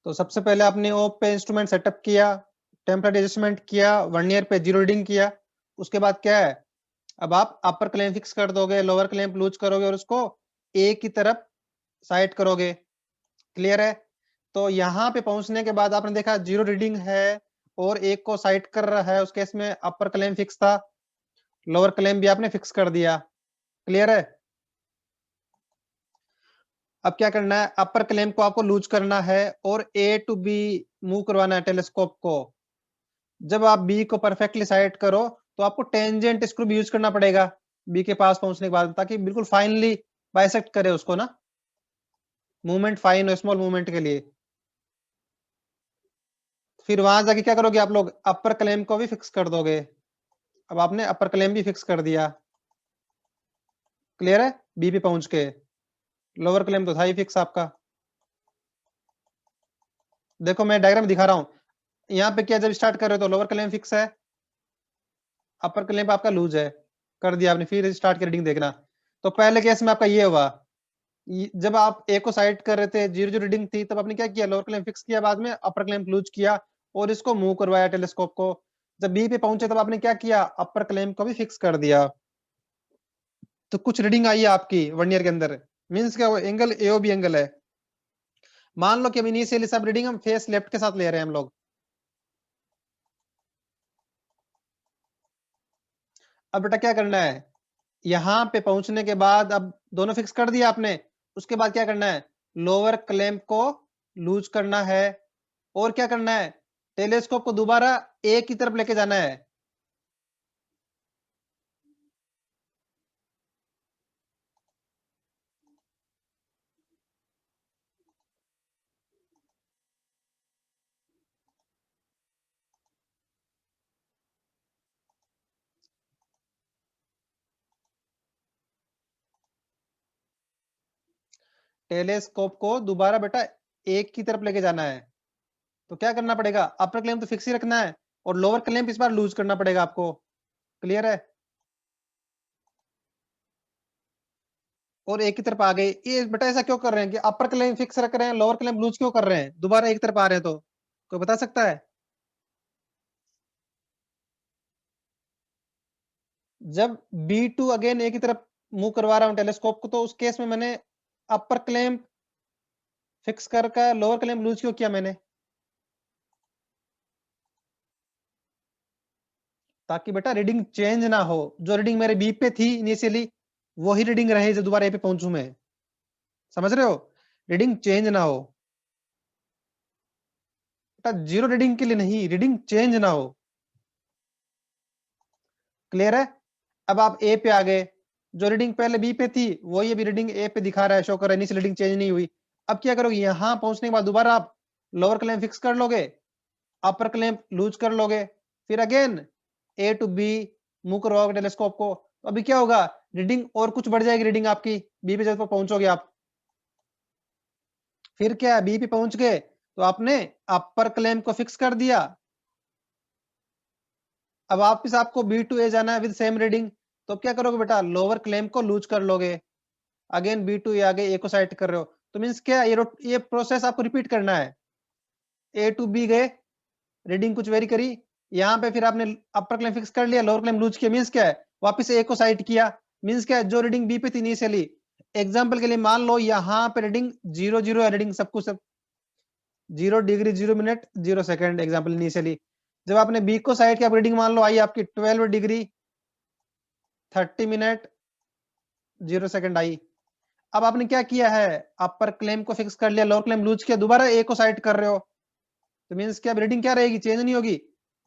तो सबसे पहले आपने ओप पे इंस्ट्रूमेंट सेटअप किया, टेम्परेरी एडजस्टमेंट किया, 1 ईयर पे 0 रीडिंग किया। उसके बाद क्या है, अब आप अपर क्लैंप फिक्स कर दोगे, लोअर क्लैंप लूज करोगे और उसको ए की तरफ साइड करोगे। क्लियर है? तो यहाँ पे पहुंचने के बाद आपने देखा 0 रीडिंग है और एक को साइड कर रहा है, उस केस में अपर क्लैंप फिक्स था, लोअर क्लैंप भी आपने फिक्स कर दिया। क्लियर है? अब क्या करना है, अपर क्लैंप को आपको लूज करना है और ए टू बी मूव करवाना है टेलीस्कोप को। जब आप बी को परफेक्टली साइड करो तो आपको टेंजेंट स्क्रू भी यूज करना पड़ेगा बी के पास पहुंचने के बाद, ताकि बिल्कुल फाइनली बाइसेक्ट करे उसको ना, मूवमेंट फाइन हो स्मॉल मूवमेंट के लिए। फिर वहां जाके क्या करोगे आप लोग, अपर क्लैंप को भी फिक्स कर दोगे। अब आपने अपर क्लैंप भी फिक्स कर दिया। क्लियर है? बी पे पहुंच के लोअर क्लैंप तो था ही फिक्स आपका। देखो मैं डायग्राम दिखा रहा हूं, यहाँ पे क्या, जब स्टार्ट कर रहे हो तो लोअर क्लैंप फिक्स है, अपर क्लैंप आपका लूज है, कर दिया आपने। फिर स्टार्ट की रीडिंग देखना। तो पहले केस में आपका ये हुआ, जब आप ए को साइड कर रहे थे, 0 रीडिंग थी, तब आपने क्या किया, लोअर क्लैंप फिक्स किया, बाद में अपर क्लैंप लूज किया और इसको मूव करवाया टेलीस्कोप को। जब बी पे पहुंचे तब आपने क्या किया, अपर क्लैंप को भी फिक्स कर दिया। तो कुछ रीडिंग आई है आपकी 1 ईयर के अंदर, मीन्स क्या, वो एंगल एओबी एंगल है। मान लो कि इनिशियली सब रीडिंग हम फेस लेफ्ट के साथ ले रहे हैं हम लोग। अब बेटा क्या करना है, यहां पे पहुंचने के बाद अब दोनों फिक्स कर दिया आपने। उसके बाद क्या करना है, लोअर क्लैंप को लूज करना है और क्या करना है, टेलीस्कोप को दोबारा ए की तरफ लेके जाना है। टेलीस्कोप को दोबारा बेटा एक की तरफ लेके जाना है। तो क्या करना पड़ेगा, अपर क्लैंप तो फिक्स ही रखना है और लोअर क्लैंप इस बार लूज करना पड़ेगा आपको। क्लियर है? और एक की तरफ आ गए। ये बेटा ऐसा क्यों कर रहे हैं कि अपर क्लैंप फिक्स रख रहे हैं, लोअर क्लैंप लूज क्यों कर रहे हैं, दोबारा एक तरफ आ रहे हैं? तो कोई बता सकता है? जब B2 अगेन एक ही तरफ मूव करवा रहा हूं टेलीस्कोप को, तो उस केस में मैंने अपर क्लैंप फिक्स करके लोअर क्लैंप लूज क्यों किया मैंने, ताकि बेटा रीडिंग चेंज ना हो। जो रीडिंग मेरे बी पे थी इनिशियली, वही रीडिंग रहे जो दोबारा ए पे पहुंचू मैं। समझ रहे हो? रीडिंग चेंज ना हो बेटा, 0 रीडिंग के लिए नहीं, रीडिंग चेंज ना हो। क्लियर है? अब आप ए पे आ गए, जो रीडिंग पहले बी पे थी वही अभी रीडिंग ए पे दिखा रहा है, शो कर रहा है, इनिशियल रीडिंग चेंज नहीं हुई। अब क्या करोगे, यहां पहुंचने के बाद दोबारा आप लोअर क्लैंप फिक्स कर लोगे, अपर क्लैंप लूज कर लोगे, फिर again A to B move करवाओगे टेलीस्कोप को। तो अभी क्या होगा, रीडिंग और कुछ बढ़ जाएगी, रीडिंग आपकी बी पे जब पहुंचोगे आप। फिर क्या, बी पे पहुंच गए तो आपने अपर क्लैंप को फिक्स कर दिया। अब वापिस आपको बी टू ए जाना है विद सेम रीडिंग। तो क्या करोगे बेटा, लोअर क्लैंप को लूज कर लोगे, अगेन बी टू ए आ गए, ए को साइड कर रहे हो। तो मीन्स क्या, ये प्रोसेस आपको रिपीट करना है। ए टू बी गए, रीडिंग कुछ वेरी करी, यहाँ पे फिर आपने अपर क्लैंप फिक्स कर लिया, लोअर क्लैंप लूज किया, मीन्स क्या है, वापस ए को साइड किया। मीन्स क्या है, जो रीडिंग बी पे थी इनिशियली, एग्जाम्पल के लिए मान लो यहाँ पे रीडिंग 0 0 है, रीडिंग सब कुछ सब 0 degree 0 minute 0 second example initially. जब आपने बी को साइड किया, रीडिंग मान लो आई आपकी 12 डिग्री 30 मिनट 0 सेकंड आई। अब आपने क्या किया है, अपर क्लेम को फिक्स कर लिया, लोअर क्लेम लूज किया, दोबारा ए को साइड कर रहे हो। तो मीन्स क्या, रीडिंग क्या रहेगी, चेंज नहीं होगी।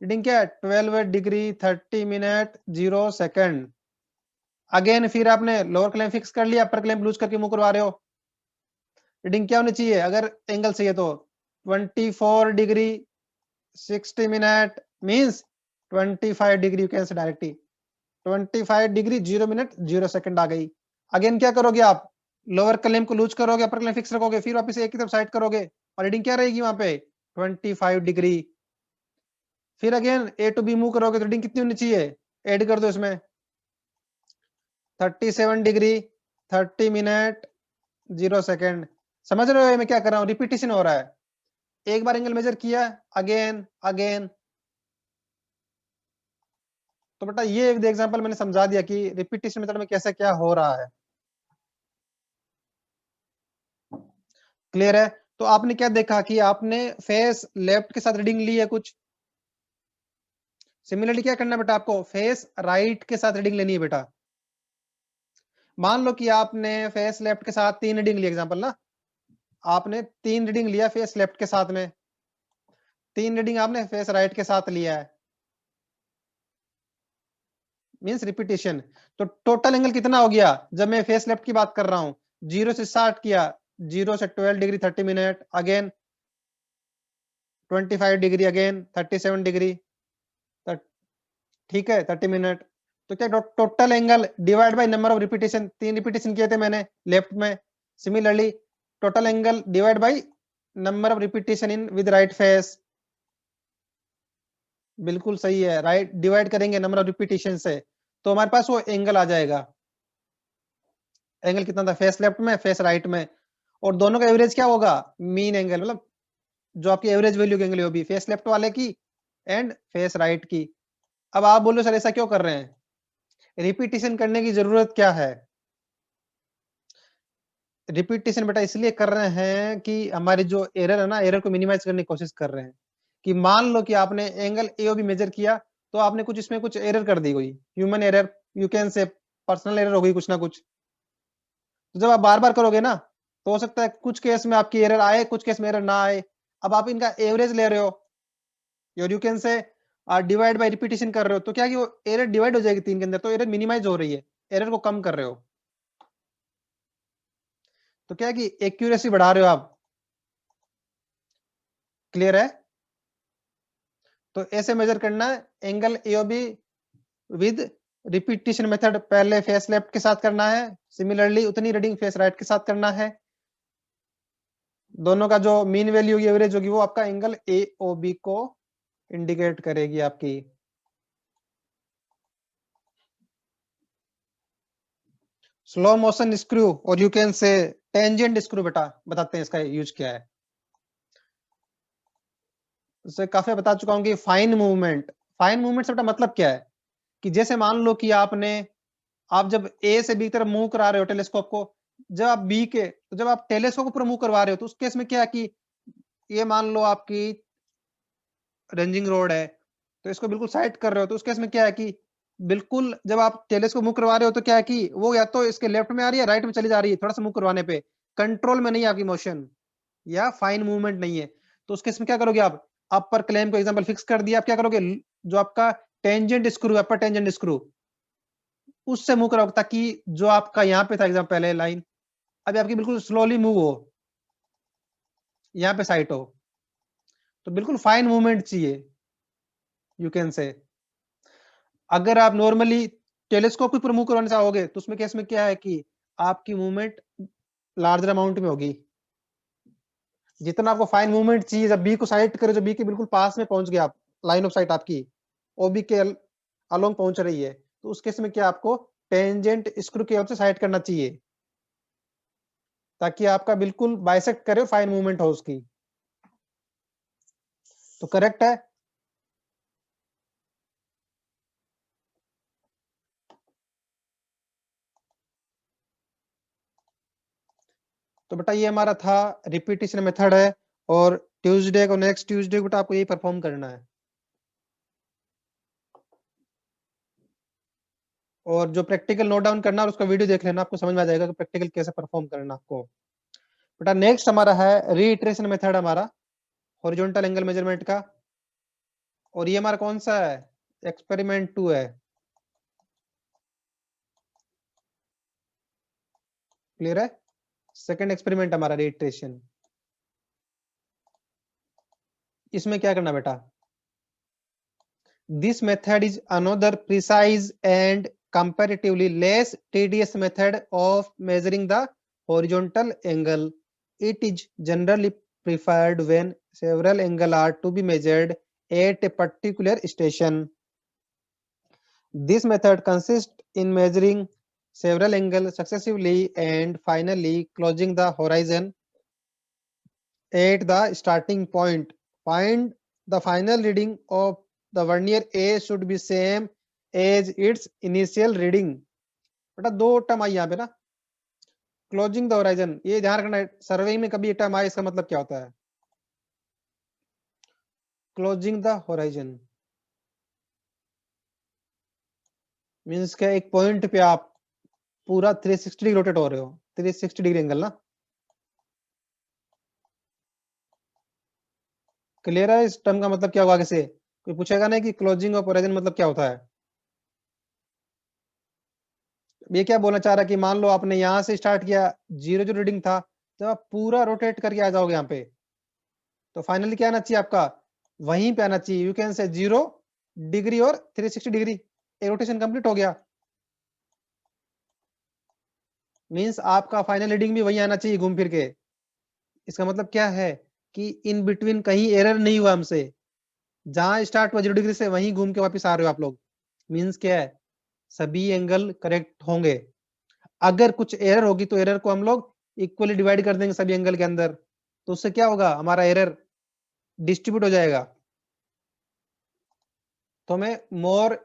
रीडिंग क्या है, 12 डिग्री 30 मिनट 0 सेकंड। अगेन फिर आपने लोअर क्लेम फिक्स कर लिया, अपर क्लेम लूज करके मूव करवा रहे हो। रीडिंग क्या होनी चाहिए, अगर एंगल सही है तो 24 degree 60 minute, means 25 degree, you can say directly 25 degree 0 minute 0 second आ गई। अगेन क्या करोगे आप, लोअर क्लेम को लूज करोगे, अपर क्लेम फिक्स रखोगे, फिर वापस एक की तरफ साइड करोगे और रीडिंग क्या रहेगी वहां पे 25 डिग्री। फिर again A to B move करोगे तो रीडिंग कितनी होनी चाहिए, ऐड कर दो इसमें 37 डिग्री 30 मिनट 0 सेकंड। समझ रहे हो मैं क्या कर रहा हूँ, रिपीटेशन हो रहा है। एक बार एंगल मेजर किया, अगेन अगेन। तो बेटा ये एक एग्जांपल मैंने समझा दिया कि रिपीटेशन मेथड में कैसे क्या हो रहा है। क्लियर है? तो आपने क्या देखा कि आपने फेस लेफ्ट के साथ रीडिंग ली है कुछ। सिमिलरली क्या करना है बेटा, आपको फेस राइट के साथ रीडिंग लेनी है बेटा। मान लो कि आपने फेस लेफ्ट के साथ 3 रीडिंग ली, एग्जांपल ना, आपने 3 रीडिंग लिया फेस लेफ्ट के साथ में, 3 रीडिंग आपने फेस राइट के साथ लिया है, मींस रिपीटेशन। तो टोटल एंगल कितना हो गया जब मैं फेस लेफ्ट की बात कर रहा हूं, 0 से स्टार्ट किया, 0 से 12 degree 30 minute, again 25 degree, again 37 degree, ठीक है 30 मिनट। तो क्या total angle divide by number of repetition, 3 repetition किए थे मैंने लेफ्ट में, similarly total angle divide by number of repetition in with right face. बिल्कुल सही है, राइट डिवाइड करेंगे नंबर ऑफ रिपीटेशन से, तो हमारे पास वो एंगल आ जाएगा। एंगल कितना था फेस लेफ्ट में, फेस राइट में, और दोनों का एवरेज क्या होगा, मीन एंगल, मतलब जो आपकी एवरेज वैल्यू की एंगल होगी फेस लेफ्ट वाले की एंड फेस राइट की। अब आप बोलो सर ऐसा क्यों कर रहे हैं, रिपीटेशन करने की जरूरत क्या है। रिपीटेशन बेटा इसलिए कर रहे हैं कि हमारी जो एरर है ना, एरर को मिनिमाइज करने की कोशिश कर रहे हैं। कि मान लो कि आपने एंगल एओबी मेजर किया, तो आपने कुछ इसमें कुछ एरर कर दी, कोई ह्यूमन एरर, यू कैन से पर्सनल एरर हो गई कुछ ना कुछ। तो जब आप बार बार करोगे ना, तो हो सकता है कुछ केस में आपकी एरर आए, कुछ केस में एरर ना आए। अब आप इनका एवरेज ले रहे हो, और यू कैन से डिवाइड बाय रिपीटेशन कर रहे हो, तो क्या कि वो एरर डिवाइड हो जाएगी 3 के अंदर, तो एरर मिनिमाइज हो रही है, एरर को कम कर रहे हो। तो क्या है कि एक्यूरेसी बढ़ा रहे हो आप। क्लियर है? तो ऐसे मेजर करना है angle AOB with repetition method, पहले फेस लेफ्ट के साथ करना है, सिमिलरली उतनी रीडिंग फेस राइट के साथ करना है। दोनों का जो मीन वैल्यू होगी, एवरेज होगी, वो आपका एंगल एओबी को इंडिकेट करेगी आपकी। स्लो मोशन स्क्रू, और यू कैन से टेंजेंट स्क्रू, बेटा बताते हैं इसका यूज क्या है। इससे काफी बता चुका हूं कि फाइन मूवमेंट, फाइन मूवमेंट से बेटा मतलब क्या है, कि जैसे मान लो कि आपने, आप जब ए से बी की तरफ मूव करा रहे हो टेलीस्कोप को, जब आप बी के, तो जब आप टेलीस्कोप को पूरा मूव करवा रहे हो, तो उस केस में क्या है कि ये मान लो आपकी रेंजिंग रोड है, तो इसको बिल्कुल साइड कर रहे हो, तो उस केस में क्या है कि बिल्कुल जब आप टेलीस्कोप मूव करवा रहे हो, तो क्या है कि वो या तो इसके लेफ्ट में आ रही है, राइट में चली जा रही है, थोड़ा सा मूव करवाने पे कंट्रोल में नहीं है आपकी मोशन, या फाइन मूवमेंट नहीं है। तो उस केस में क्या करोगे आप, अपर क्लैंप को एग्जांपल फिक्स कर दिया, आप क्या करोगे, जो आपका टेंजेंट स्क्रू, अपर टेंजेंट स्क्रू, उससे मूव कराओगे, ताकि जो आपका यहाँ पे था एग्जाम पहले लाइन, अभी आपकी बिल्कुल स्लोली मूव हो, यहाँ पे साइट हो, तो बिल्कुल फाइन मूवमेंट चाहिए, यू कैन से। अगर आप नॉर्मली टेलीस्कोप को मूव करवाना चाहोगे, तो उसमें केस में क्या है कि आपकी मूवमेंट लार्जर अमाउंट में होगी। जितना आपको फाइन मूवमेंट चाहिए, जब बी को साइट करे, जब बी के बिल्कुल पास में पहुंच गए आप, लाइन ऑफ साइट आपकी ओबी के अलोंग पहुंच रही है, तो उस केस में क्या आपको टेंजेंट स्क्रू की हेल्प से साइट करना चाहिए, ताकि आपका बिल्कुल बाइसेक्ट करे, फाइन मूवमेंट हो उसकी। तो करेक्ट है। तो बेटा ये हमारा था रिपीटेशन मेथड है, और ट्यूसडे को, नेक्स्ट ट्यूसडे को बेटा आपको यही परफॉर्म करना है। और जो प्रैक्टिकल नोट डाउन करना, और उसका वीडियो देख लेना, आपको समझ में आ जाएगा कि प्रैक्टिकल कैसे परफॉर्म करना आपको। बेटा नेक्स्ट हमारा है रीइटरेशन मेथड, हमारा हॉरिजॉन्टल एंगल मेजरमेंट का, और ये हमारा कौन सा है, एक्सपेरिमेंट 2 है। क्लियर है? सेकंड एक्सपेरिमेंट हमारा रीइटरेशन। इसमें क्या करना बेटा, this method is another precise and comparatively less tedious method of measuring the horizontal angle. It is generally preferred when several angles are to be measured at a particular station. This method consists in measuring several angles successively and finally closing the horizon at the starting point. Find the final reading of the vernier A should be same as its initial reading. बेटा दो term आई यहाँ पे ना, closing the horizon, ये ध्यान रखना है, सर्वे में कभी टर्म आए इसका मतलब क्या होता है, क्लोजिंग द होराइजन मींस क्या, एक पॉइंट पे आप पूरा 360 डिग्री रोटेट हो रहे हो, 360 डिग्री एंगल ना। क्लियर है इस टर्म का मतलब क्या होगा, आगे से कोई पूछेगा नहीं कि क्लोजिंग ऑफ होराइजन मतलब क्या होता है। ये क्या बोलना चाह रहा है कि मान लो आपने यहां से स्टार्ट किया, 0 जो रीडिंग था, जब आप पूरा रोटेट करके आ जाओगे यहाँ पे, तो फाइनली क्या आना चाहिए आपका, वहीं पे आना चाहिए। यू कैन से 0 डिग्री और 360 डिग्री, एक रोटेशन कंप्लीट हो गया, मींस आपका फाइनल रीडिंग भी वहीं आना चाहिए घूम फिर के। इसका मतलब क्या है कि इन बिटवीन कहीं एरर नहीं हुआ हमसे, जहां स्टार्ट हुआ 0 डिग्री से वहीं घूम के वापस आ रहे हो आप लोग, मींस क्या है, सभी एंगल करेक्ट होंगे। अगर कुछ एरर होगी तो एरर को हम लोग इक्वली डिवाइड कर देंगे सभी एंगल के अंदर, तो उससे क्या होगा, हमारा एरर डिस्ट्रीब्यूट हो जाएगा, तो हमें more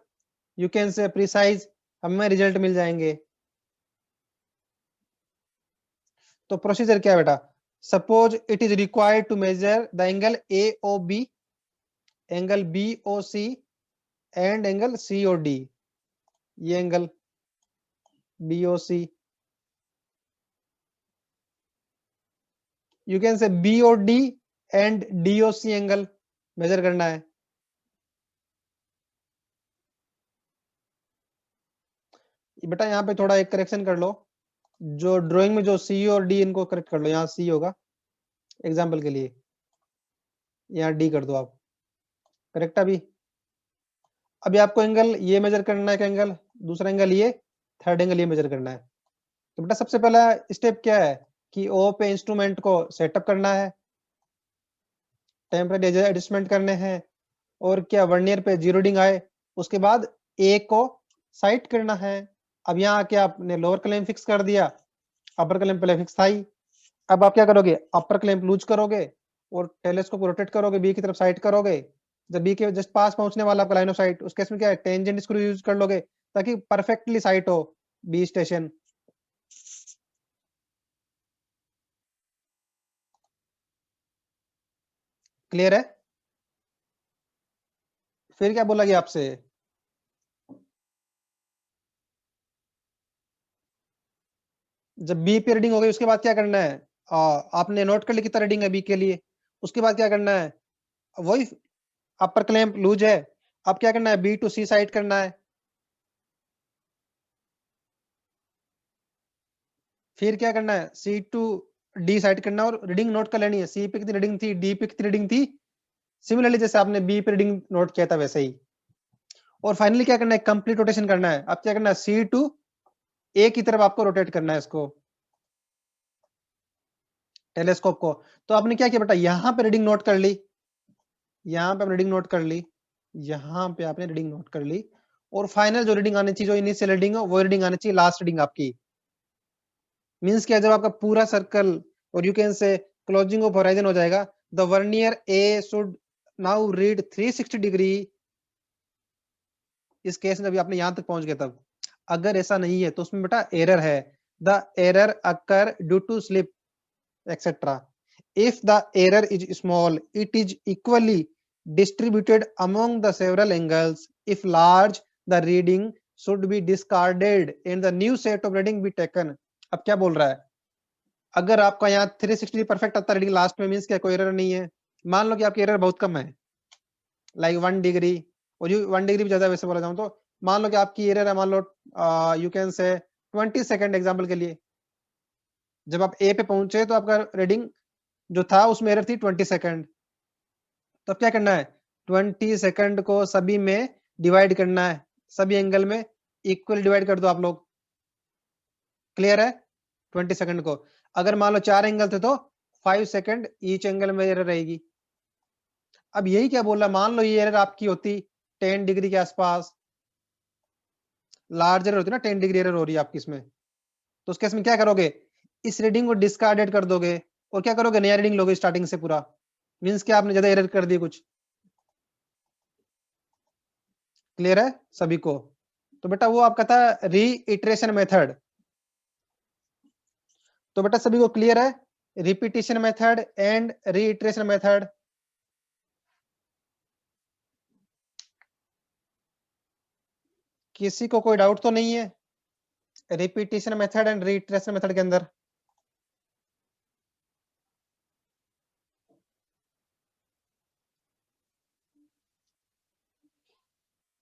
you can say precise हमें रिजल्ट मिल जाएंगे। तो प्रोसीजर क्या है बेटा, suppose it is required to measure the angle AOB, angle BOC and angle COD, ये angle BOC, you can say BOD and DOC angle measure करना है। बेटा यहाँ पे थोड़ा एक करेक्शन कर लो, जो ड्राइंग में जो C और D इनको करेक्ट कर लो, यहाँ C होगा एग्जाम्पल के लिए, यहाँ D कर दो आप, करेक्ट। अभी आपको एंगल ये मेजर करना है, एंगल दूसरा एंगल ये, थर्ड एंगल ये मेजर करना है। तो बेटा सबसे पहला स्टेप क्या है कि O पे इंस्ट्रूमेंट को सेटअप करना है, टेम्परेरी एडजस्टमेंट करने हैं, और क्या वर्नियर पे 0 रीडिंग आए, उसके बाद A को साइट करना है। अब यहाँ आके आपने लोअर क्लैंप फिक्स कर दिया, अपर क्लैंप पहले फिक्स था ही। अब आप क्या करोगे, अपर क्लैंप लूज करोगे और टेलीस्कोप को रोटेट करोगे, बी की तरफ साइट करोगे। जब बी के जस्ट पास पहुंचने वाला आपका लाइन ऑफ साइट, उस केस में क्या है, टेंजेंट स्क्रू यूज कर लोगे ताकि परफेक्टली साइट हो बी स्टेशन। क्लियर है। फिर क्या बोला गया आपसे, जब बी पे रीडिंग हो गई उसके बाद क्या करना है, आपने नोट कर ली कितना रीडिंग है बी के लिए, उसके बाद क्या करना है, वही अपर क्लैंप लूज है, अब क्या करना है, B to C साइट करना है। फिर क्या करना है, C to D साइट करना है और रीडिंग नोट कर लेनी है, सी पे कितनी रीडिंग थी, डी पे कितनी रीडिंग थी, सिमिलरली जैसे आपने बी पे रीडिंग नोट किया था वैसे ही। और फाइनली क्या करना है, कंप्लीट रोटेशन करना है। अब क्या करना है, C to A की तरफ आपको रोटेट करना है इसको, टेलीस्कोप को। तो आपने क्या किया बेटा, यहाँ पे रीडिंग नोट कर ली, यहाँ पे रीडिंग नोट कर ली, यहाँ पे आपने रीडिंग नोट कर ली, और फाइनल जो रीडिंग आनी चाहिए, जो इनिशियल रीडिंग हो वो रीडिंग आनी चाहिए, लास्ट रीडिंग आपकी। मींस क्या, जब आपका पूरा सर्कल और यू कैन से क्लोजिंग ऑफ होराइजन हो जाएगा, the vernier A should now read 360 degree. इस केस में अभी आपने यहां तक पहुंच गए, तब अगर ऐसा नहीं है तो उसमें बेटा एरर है, the error occur due to slip etcetera. If the error is small it is equally distributed among the several angles. If large, the reading should be discarded and the new set of reading be taken. अब क्या बोल रहा है, अगर आपका यहाँ 360 perfect आता है रीडिंग लास्ट में, मींस क्या कोई एरर नहीं है। मान लो कि आपकी एरर बहुत कम है, लाइक 1 डिग्री, और यू 1 डिग्री भी ज्यादा वैसे बोला जाऊं तो, मान लो कि आपकी एरर है, मान लो यू कैन से 20 सेकंड एग्जांपल के लिए। जब आप ए पे पहुंचे तो आपका रीडिंग जो था उसमें एरर थी 20 सेकंड। तो अब क्या करना है, 20 सेकंड को सभी में डिवाइड करना है, सभी एंगल में इक्वल डिवाइड कर दो आप लोग। क्लियर है, 20 सेकंड को अगर मान लो 4 एंगल थे तो 5 सेकंड ईच एंगल में एरर रहेगी। अब यही क्या बोल रहा, मान लो ये एरर आपकी होती 10 डिग्री के आसपास, लार्ज एरर होती ना, 10 डिग्री एरर हो रही है आपकी इसमें, तो उस केस में क्या करोगे, इस रीडिंग को डिस्कार्डेड कर दोगे और क्या करोगे, नया रीडिंग लोगे स्टार्टिंग से पूरा, मीन्स कि आपने ज्यादा एरर कर दी कुछ। क्लियर है सभी को? तो बेटा वो आपका था रीइटरेशन मेथड। तो बेटा सभी को क्लियर है, repetition method and reiteration method? किसी को कोई डाउट तो नहीं है repetition method and reiteration method के अंदर?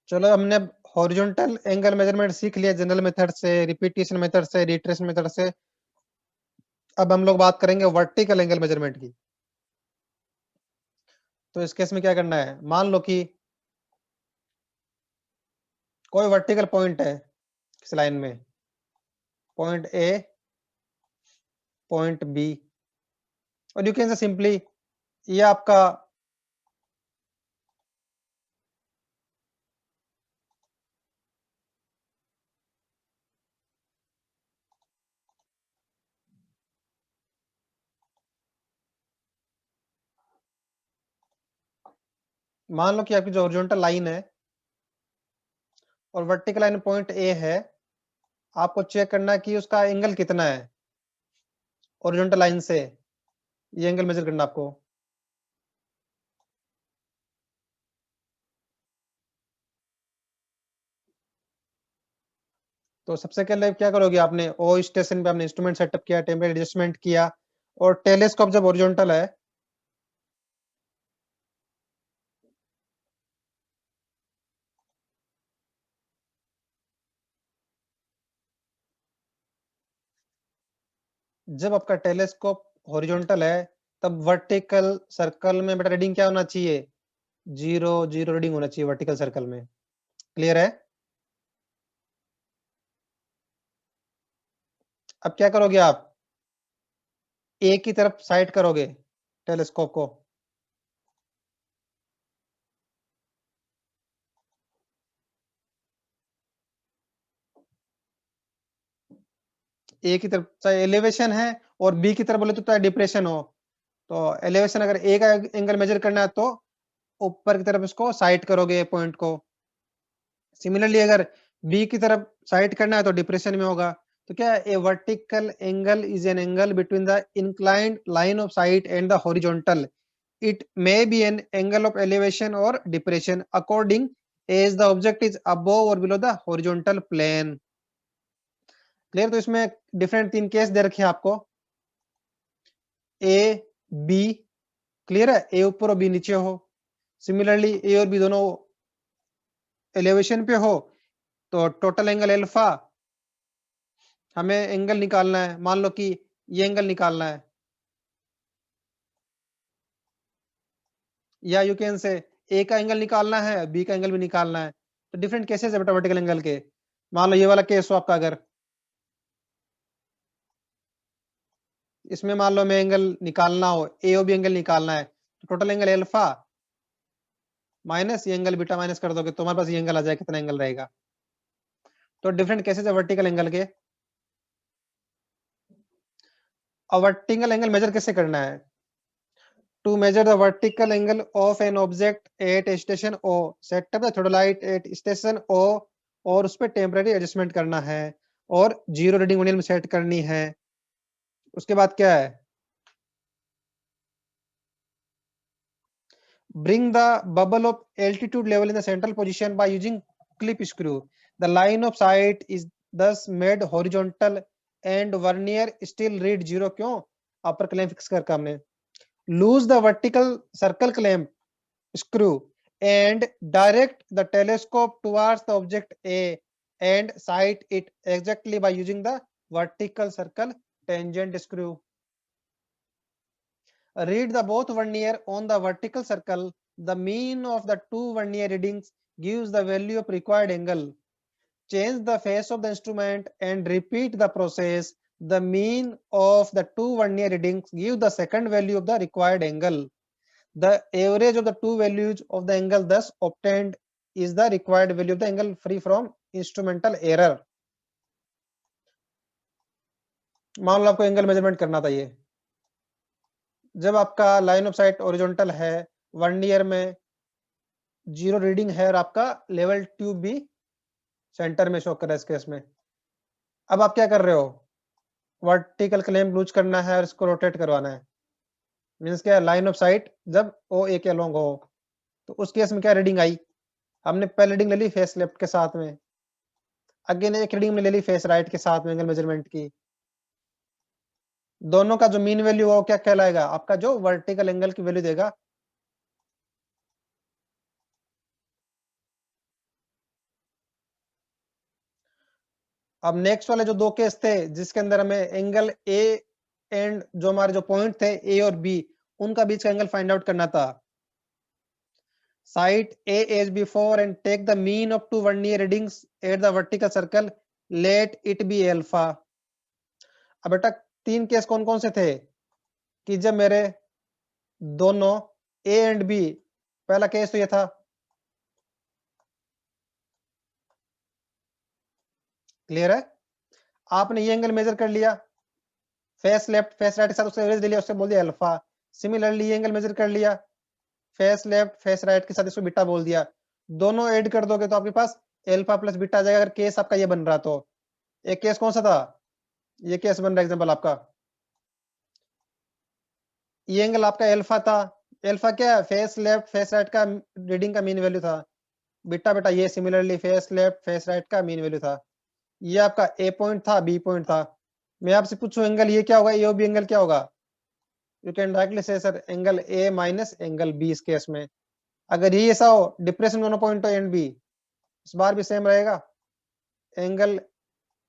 चलो हमने हॉरिजॉन्टल एंगल मेजरमेंट सीख लिया जनरल मेथड से, रिपीटिशन मेथड से, रीट्रेशन मेथड से। अब हम लोग बात करेंगे वर्टिकल एंगल मेजरमेंट की। तो इस केस में क्या करना है, मान लो कि कोई वर्टिकल पॉइंट है इस लाइन में, पॉइंट ए, पॉइंट बी, और यू कैन से सिंपली ये आपका मान लो कि आपकी जो हॉरिजॉन्टल लाइन है और वर्टिकल लाइन पॉइंट ए है, आपको चेक करना है कि उसका एंगल कितना है हॉरिजॉन्टल लाइन से, ये एंगल मेजर करना आपको। तो सबसे पहले क्या करोगे, आपने ओ स्टेशन पे आपने इंस्ट्रूमेंट सेटअप किया, टेम्परेचर एडजस्टमेंट किया, और टेलीस्कोप जब हॉरिजॉन्टल है जब आपका टेलीस्कोप हॉरिजॉन्टल है तब वर्टिकल सर्कल में बेटा रीडिंग क्या होना चाहिए, 0 0 रीडिंग होना चाहिए वर्टिकल सर्कल में। क्लियर है? अब क्या करोगे आप, ए की तरफ साइड करोगे टेलीस्कोप को, ए की तरफ चाहे एलिवेशन है और बी की तरफ बोले तो चाहे डिप्रेशन हो। तो एलिवेशन अगर ए का एंगल मेजर करना है तो ऊपर की तरफ इसको साइड करोगे पॉइंट को। सिमिलरली अगर बी की तरफ साइड करना है तो डिप्रेशन में होगा। तो क्या a vertical angle is an angle between the inclined line of sight and the horizontal. It may be an angle of elevation और depression according as the object is above और below the horizontal plane. Clear? तो इसमें different 3 case दे रखे हैं आपको, A B. Clear है? ए ऊपर और बी नीचे हो। सिमिलरली ए और बी दोनों एलिवेशन पे हो तो टोटल एंगल एल्फा हमें एंगल निकालना है, मान लो कि ये एंगल निकालना है, या यू कैन से ए का एंगल निकालना है, बी का एंगल भी निकालना है। तो डिफरेंट केसेस है बेटा वर्टिकल एंगल के। मान लो ये वाला केस हो आपका, अगर इसमें मान लो मैं एंगल निकालना हो, ए ओ बी एंगल निकालना है, तो टोटल एंगल एल्फा माइनस ये एंगल बीटा माइनस कर दोगे तो हमारे पास ये एंगल आ जाए, कितना एंगल रहेगा। तो डिफरेंट केसेस है वर्टिकल एंगल के। और वर्टिकल एंगल मेजर कैसे करना है, to measure the vertical angle of an object at station O, set up the theodolite at station O, और उस पर टेम्पररी एडजस्टमेंट करना है और 0 रीडिंग में सेट करनी है। उसके बाद क्या है, bring the bubble of altitude level in the central position by using clip screw. The line of sight is thus made horizontal and vernier still read 0। क्यों? अपर क्लैंप फिक्स करके हमने। Lose the vertical circle clamp screw and direct the telescope towards the object A and sight it exactly by using the vertical circle tangent screw. Read the both vernier on the vertical circle. The mean of the two vernier readings gives the value of required angle. Change the face of the instrument and repeat the process. The mean of the two vernier readings give the second value of the required angle. The average of the two values of the angle thus obtained is the required value of the angle free from instrumental error. मान लो आपको angle measurement करना था ये, जब आपका line of site horizontal है, 1 year में 0 reading है और आपका लेवल ट्यूब भी सेंटर में शो कर रहा है इस केस में। अब आप क्या कर रहे हो, वर्टिकल क्लैंप लूज करना है और इसको रोटेट करवाना है। मीन्स क्या, लाइन ऑफ साइट जब ओ ए के अलोंग हो, तो उस केस में क्या रीडिंग आई, हमने पहले रीडिंग ले ली फेस लेफ्ट के साथ में, अगेन एक रीडिंग में ले ली फेस राइट के साथ में एंगल मेजरमेंट की। दोनों का जो मीन वैल्यू हो क्या कहलाएगा, आपका जो वर्टिकल एंगल की वैल्यू देगा। अब नेक्स्ट वाले जो 2 केस थे जिसके अंदर हमें एंगल ए एंड जो हमारे जो पॉइंट थे ए और बी, उनका बीच का एंगल फाइंड आउट करना था। Cite A as before and take the mean of 2 1-year readings at the vertical circle. Let it be alpha. अब बेटा 3 केस कौन कौन से थे कि जब मेरे दोनों A एंड B, पहला केस तो ये था, क्लियर है, आपने ये एंगल मेजर कर लिया, फेस लेफ्ट फेस राइट के साथ उससे एवरेज ले लिया, उससे बोल दिया अल्फा। सिमिलरली ये एंगल मेजर कर लिया, फेस लेफ्ट फेस राइट के साथ इसको बीटा बोल दिया। दोनों ऐड कर दोगे तो आपके पास अल्फा प्लस बीटा आ जाएगा, अगर केस आपका ये बन रहा तो। एक केस कौन सा था, ये केस बन रहा है एग्जांपल आपका, ये एंगल आपका अल्फा था। अल्फा क्या है, फेस लेफ्ट फेस राइट का रीडिंग का मीन वैल्यू था। बीटा बेटा ये similarly face left face right का मीन वैल्यू था। ये आपका ए पॉइंट था, बी पॉइंट था। मैं आपसे पूछूं एंगल ये क्या होगा, ए और बी एंगल क्या होगा, you can directly say sir angle A minus angle B इस केस में। अगर ये ऐसा हो डिप्रेशन दोनों पॉइंट हो एंड बी, इस बार भी सेम रहेगा, एंगल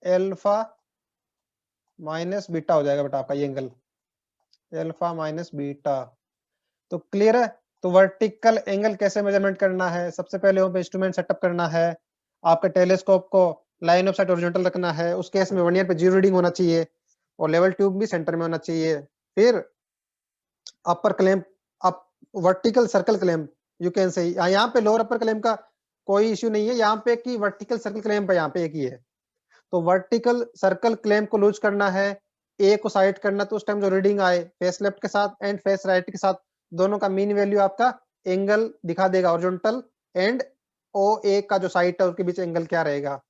एल्फा माइनस बीटा हो जाएगा बेटा आपका ये एंगल, एल्फा माइनस बीटा। तो क्लियर है। तो वर्टिकल एंगल कैसे मेजरमेंट करना है, सबसे पहले वहां पे इंस्ट्रूमेंट सेटअप करना है, आपका टेलीस्कोप को लाइन ऑफ साइट ओरिजेंटल रखना है, उस केस में 1 ईयर पे 0 रीडिंग होना चाहिए और लेवल ट्यूब भी सेंटर में होना चाहिए। फिर upper clamp, up vertical circle clamp you can say, यहाँ पे लोअर अपर क्लैंप का कोई इश्यू नहीं है, यहाँ पे की वर्टिकल सर्कल क्लैंप है, यहाँ पे एक ही है। तो वर्टिकल सर्कल क्लैंप को लूज करना है, ए को साइड करना, तो उस टाइम जो रीडिंग आए फेस लेफ्ट के साथ एंड फेस राइट के साथ, दोनों का मीन वैल्यू आपका एंगल दिखा देगा ओरिजेंटल, एंड ओ ए का जो साइड है उसके बीच एंगल क्या रहेगा।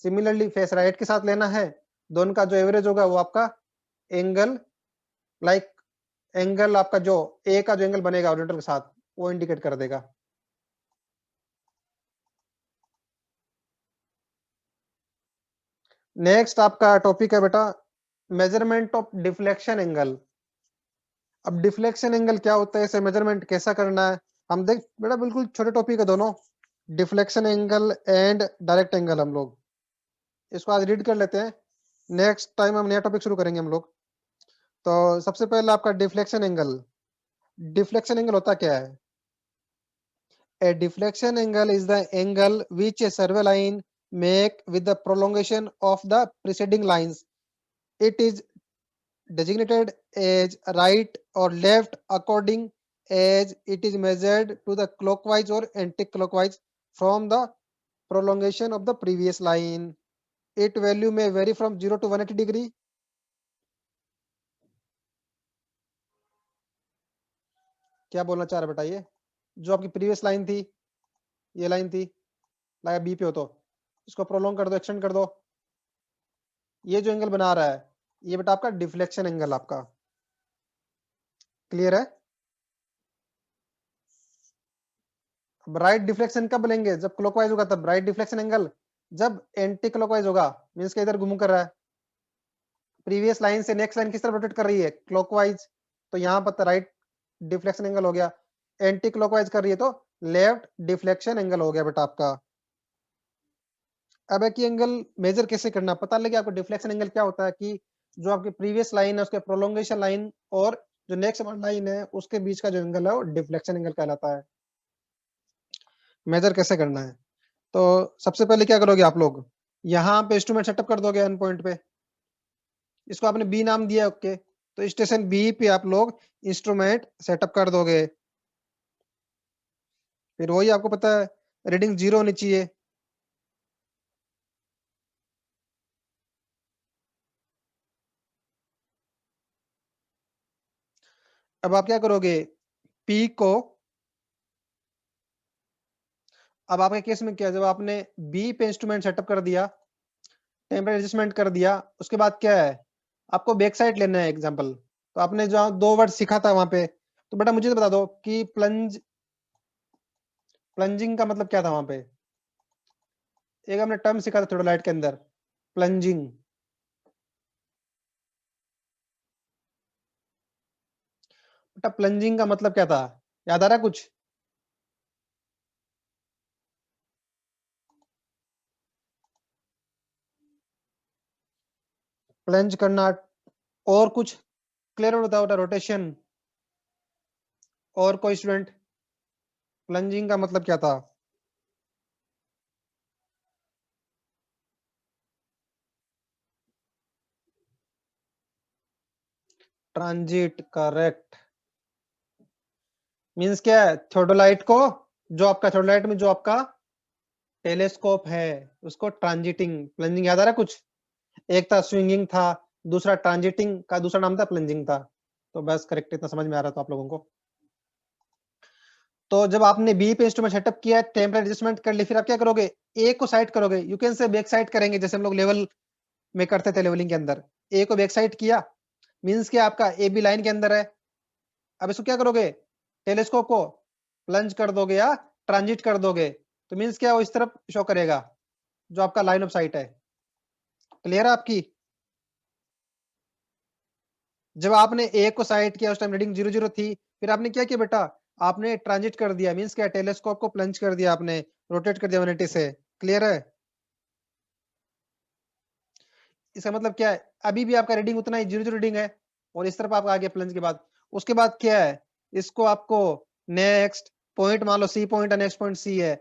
सिमिलरली फेस राइट के साथ लेना है, दोनों का जो एवरेज होगा वो आपका एंगल, लाइक एंगल आपका जो ए का जो एंगल बनेगा ओरिजेंटल के साथ वो इंडिकेट कर देगा। नेक्स्ट आपका टॉपिक है बेटा मेजरमेंट ऑफ डिफ्लेक्शन एंगल। अब डिफ्लेक्शन एंगल क्या होता है, इसे मेजरमेंट कैसा करना है, हम देख बेटा बिल्कुल छोटे टॉपिक है दोनों, deflection angle and direct angle. हम लोग इसको आज रीड कर लेते हैं, नेक्स्ट टाइम हम नया टॉपिक शुरू करेंगे हम लोग। तो सबसे पहले आपका डिफ्लेक्शन एंगल, डिफ्लेक्शन एंगल होता क्या है, a deflection angle is the angle which a survey line make with the prolongation of the preceding lines. It is designated as right or left according as it is measured to the clockwise or anti-clockwise from the prolongation of the previous line. It value may vary from 0 to 180 degree. क्या बोलना चाह रहे बताइए, जो आपकी previous line थी, ये line थी, लगा बी पे हो तो इसको प्रोलॉन्ग कर दो, एक्सटेंड कर दो, ये जो एंगल बना रहा है ये बेटा आपका डिफ्लेक्शन एंगल आपका, क्लियर है। अब राइट डिफ्लेक्शन कब लेंगे, जब क्लॉकवाइज होगा तब राइट डिफ्लेक्शन एंगल, जब एंटी क्लॉकवाइज होगा मींस के इधर घूम कर रहा है, प्रीवियस लाइन से नेक्स्ट लाइन किस तरफ रोटेट कर रही है क्लॉकवाइज, तो यहाँ पर राइट डिफ्लेक्शन एंगल हो गया। एंटी क्लॉकवाइज कर रही है तो लेफ्ट डिफ्लेक्शन एंगल हो गया बेटा आपका। अब एक एंगल मेजर कैसे करना पता लगे आपको, डिफ्लेक्शन एंगल क्या होता है कि जो आपकी प्रीवियस लाइन है उसके प्रोलोंगेशन लाइन और जो नेक्स्ट लाइन है उसके बीच का जो एंगल है वो डिफ्लेक्शन एंगल कहलाता है। मेजर कैसे करना है, तो सबसे पहले क्या करोगे आप लोग, यहाँ पे इंस्ट्रूमेंट सेटअप कर दोगे एंड पॉइंट पे, इसको आपने बी नाम दिया, ओके, तो स्टेशन बी पे आप लोग इंस्ट्रूमेंट सेटअप कर दोगे। फिर वही आपको पता है रीडिंग 0 होनी चाहिए, अब आप क्या करोगे, पी को, अब आपके केस में क्या, जब आपने बी पे इंस्ट्रूमेंट सेटअप कर दिया, टेम्परेचर एडजस्टमेंट कर दिया, उसके बाद क्या है, आपको बैक साइड लेना है एग्जांपल। तो आपने जो 2 वर्ड सीखा था वहां पे, तो बेटा मुझे तो बता दो कि प्लंजिंग का मतलब क्या था वहां पे। एक हमने टर्म सीखा था थोड़ा लाइट के अंदर, प्लंजिंग। बेटा प्लंजिंग का मतलब क्या था, याद आ रहा है कुछ? प्लंज करना, और कुछ क्लियर होता होता, रोटेशन। और कोई स्टूडेंट, प्लंजिंग का मतलब क्या था? Transit, correct. मींस क्या है, थोडोलाइट को, जो आपका थोडोलाइट में जो आपका टेलीस्कोप है, उसको ट्रांजिटिंग, प्लंजिंग, याद आ रहा है कुछ? एक था स्विंगिंग था, दूसरा ट्रांजिटिंग का दूसरा नाम था प्लंजिंग था। तो बस करेक्ट, इतना समझ में आ रहा था आप लोगों को। तो जब आपने बी पे इंस्ट्रूमेंट सेटअप किया, टेम्परेचर एडजस्टमेंट कर ली, फिर आप क्या करोगे, ए को साइड करोगे, यू कैन से बैक साइड करेंगे, जैसे हम लोग लेवल में करते थे लेवलिंग के अंदर। ए को बैक साइड किया, मींस कि आपका ए बी लाइन के अंदर है। अब इसको क्या करोगे, टेलीस्कोप को प्लंज कर दोगे या ट्रांजिट कर दोगे, तो मींस क्या, वो इस तरफ शो करेगा, जो आपका लाइन ऑफ साइट है। क्लियर है आपकी? जब आपने ए को साइड किया, उस टाइम रीडिंग 0 0 थी, फिर आपने क्या किया बेटा, आपने ट्रांजिट कर दिया, मींस क्या, टेलीस्कोप को प्लंज कर दिया आपने, रोटेट कर दिया 180 से। क्लियर है? इसका मतलब क्या है, अभी भी आपका रीडिंग उतना ही 0 0 रीडिंग है, और इस तरफ आप आ गए प्लंज के बाद। उसके बाद क्या है, इसको आपको नेक्स्ट पॉइंट मान लो सी पॉइंट है, नेक्स्ट पॉइंट सी है।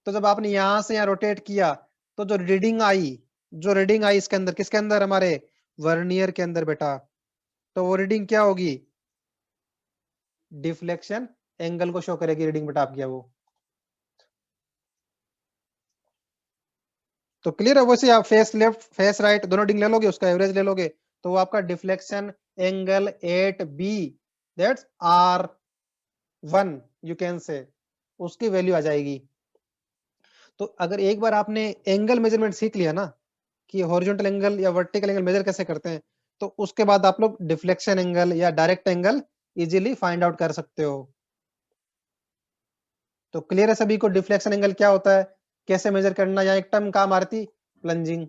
तो जब आपने यहां से यहाँ रोटेट किया, तो जो रीडिंग आई, इसके अंदर, किसके अंदर, हमारे वर्नियर के अंदर बेटा, तो वो रीडिंग क्या होगी, डिफ्लेक्शन एंगल को शो करेगी रीडिंग बेटा आपकी वो। तो क्लियर है? वैसे आप फेस लेफ्ट फेस राइट दोनों रीडिंग ले लोगे, उसका एवरेज ले लोगे, तो वो आपका deflection angle at B, that's R1, you can say, उसकी वैल्यू आ जाएगी। तो अगर एक बार आपने एंगल मेजरमेंट सीख लिया ना, कि हॉरिजॉन्टल एंगल या वर्टिकल एंगल मेजर कैसे करते हैं, तो उसके बाद आप लोग डिफ्लेक्शन एंगल या direct angle easily find out कर सकते हो। तो क्लियर है सभी को, डिफ्लेक्शन एंगल क्या होता है, कैसे मेजर करना, या एक टर्म काम आती, plunging.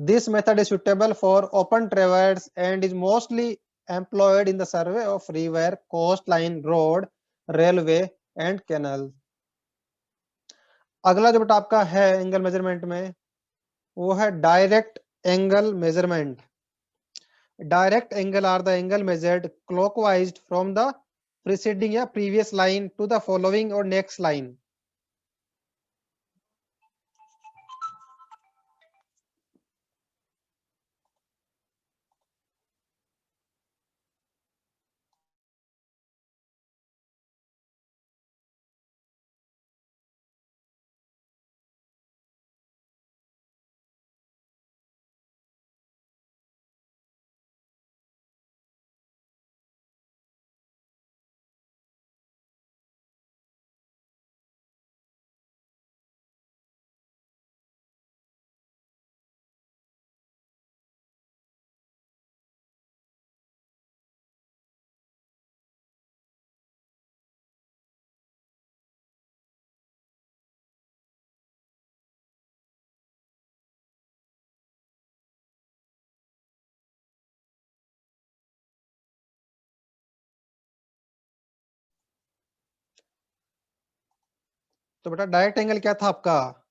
This method is suitable for open traverse and is mostly employed in the survey of river, coastline, road, railway and canal. अगला जो बेटा आपका है एंगल मेजरमेंट में, वो है direct angle measurement. Direct angle are the angle measured clockwise from the preceding या previous line to the following or next line. तो बेटा डायरेक्ट एंगल क्या था आपका,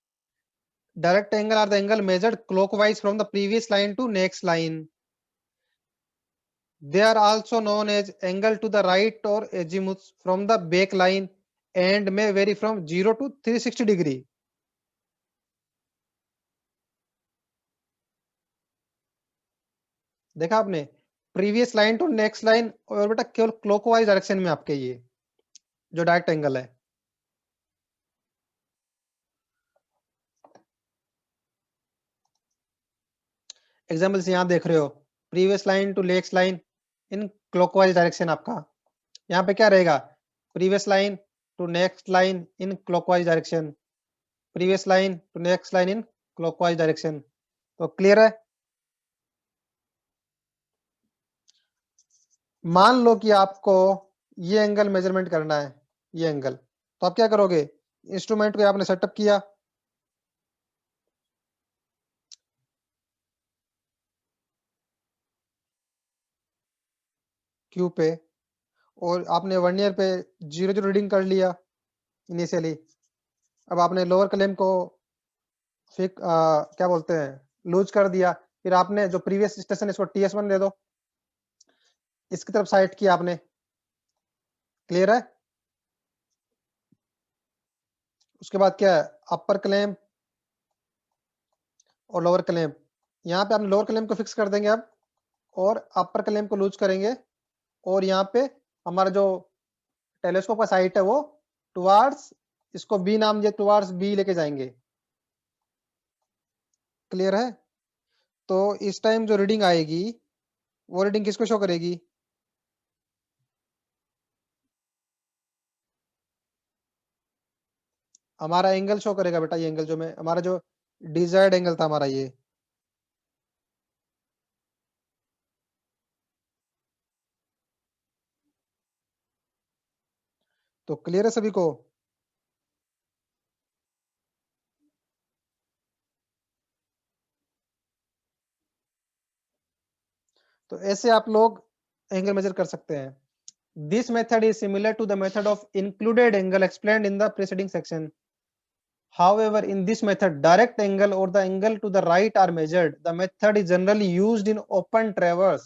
direct angle are the angle measured clockwise from the previous line to next line. They are also known as angle to the right or azimuth from the back line and may vary from 0 to 360 degree. देखा आपने, previous line to next line, और बेटा केवल clockwise direction में आपके ये जो direct angle है। एग्जाम्पल से यहाँ देख रहे हो, previous line to next line in clockwise direction आपका। यहाँ पे क्या रहेगा, previous line to next line in clockwise direction, previous line to next line in clockwise direction. तो क्लियर है। मान लो कि आपको ये एंगल मेजरमेंट करना है, ये एंगल, तो आप क्या करोगे, इंस्ट्रूमेंट को आपने सेटअप किया, क्यू पे, और आपने वर्नियर पे 0 रीडिंग कर लिया इनिशियली। अब आपने लोअर क्लेम को क्या बोलते हैं, लूज कर दिया। फिर आपने जो प्रीवियस स्टेशन इसको TS1 दे दो, इसकी तरफ साइड किया आपने। क्लियर है। उसके बाद क्या है, अपर क्लेम और लोअर क्लेम। यहाँ पे आपने लोअर क्लेम को फिक्स कर देंगे अब, और अपर क्लेम को लूज करेंगे, और यहाँ पे हमारा जो टेलीस्कोप का साइट है वो टुवार्ड्स, इसको बी नाम दिया, टुवार्ड्स बी लेके जाएंगे। क्लियर है। तो इस टाइम जो रीडिंग आएगी वो रीडिंग किसको शो करेगी, हमारा एंगल शो करेगा बेटा, ये एंगल जो मैं, हमारा जो डिजायर्ड एंगल था हमारा ये। तो क्लियर है सभी को। तो ऐसे आप लोग एंगल मेजर कर सकते हैं। This method is similar to the method of included angle explained in the preceding section. However, in this method, direct angle or the angle to the right are measured. The method is generally used in open traverse